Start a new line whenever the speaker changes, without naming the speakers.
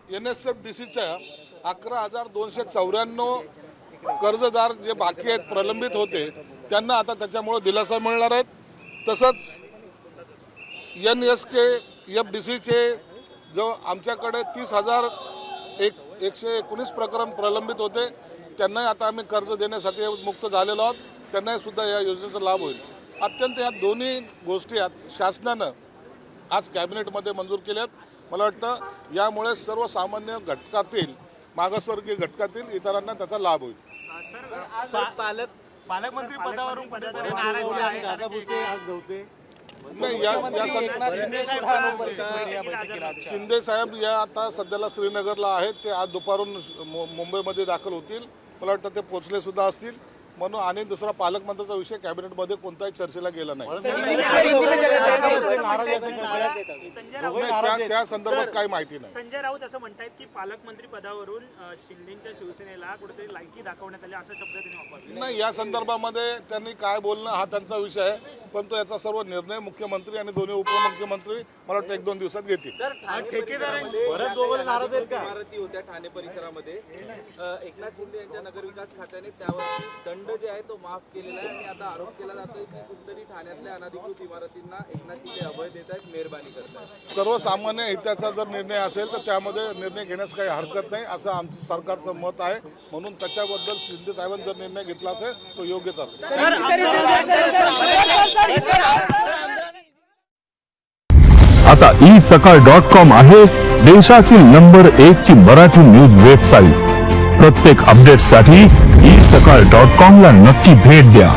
NSFDCच्या 11,294 कर्जदार जे बाकी आहेत, प्रलंबित होते, त्यांना आता त्याच्यामुळे दिलासा मिळणार आहे। तसंच NSKFDCचे जो आमच्याकडे 30,119 प्रकरण प्रलंबित होते, त्यांनाही आता आम्ही कर्ज देण्यासाठी मुक्त झालेलो आहोत, त्यांनाही सुद्धा या योजनेचा लाभ होईल। अत्यंत या दोन्ही गोष्टी शासनानं आज कॅबिनेटमध्ये मंजूर केल्यात। मला वाटतं यामुळे सर्वसामान्य घटकातील, मागासवर्गीय घटकातील इतरांना त्याचा लाभ होईल।
पालकमंत्री पदावरून पदाधिकारी नाराज आहेत, दादा भुसे आज गवते
नाही, शिंदे साहेब या आता सध्याला श्रीनगरला आहेत, ते आज दुपारून मुंबईमध्ये दाखल होतील। मला वाटतं ते पोहोचले सुद्धा असतील, म्हणून आणि दुसरा पालकमंत्र्याचा विषय कॅबिनेटमध्ये कोणताही चर्चेला गेला नाही। त्या संदर्भात काही माहिती नाही।
संजय राऊत असं म्हणतात की पालकमंत्री पदावरून शिंदेच्या शिवसेनेला कुठेतरी लायकी दाखवण्यात आली, असा शब्द त्यांनी वापरला।
नाही, या संदर्भामध्ये त्यांनी काय बोलणं हा त्यांचा विषय आहे, पण तो याचा सर्व निर्णय मुख्यमंत्री आणि दोन्ही उपमुख्यमंत्री मला वाटतं 1-2 दिवसात घेतील।
इमारती होत्या ठाणे परिसरामध्ये, एकनाथ शिंदे यांच्या नगरविकास खात्याने त्यावर दंड जे आहे तो माफ केलेला आहे, आणि आता आरोप केला जातोय की कुठेतरी ठाण्यातल्या अनधिकृत इमारतींना एकनाथ शिंदे अभय देत आहेत, मेहरबानी करतात।
सर्वसामान्य हिताचा जर निर्णय असेल तर त्यामध्ये निर्णय घेण्यास काही हरकत नाही, असं आमचं सरकारचं मत आहे, म्हणून त्याच्याबद्दल शिंदे साहेबांनी जर निर्णय घेतला असेल तो योग्यच असेल।
आता isakal.com आहे देशातील नंबर 1 ची मराठी न्यूज वेबसाईट। प्रत्येक अपडेटसाठी isakal.com ला नक्की भेट द्या।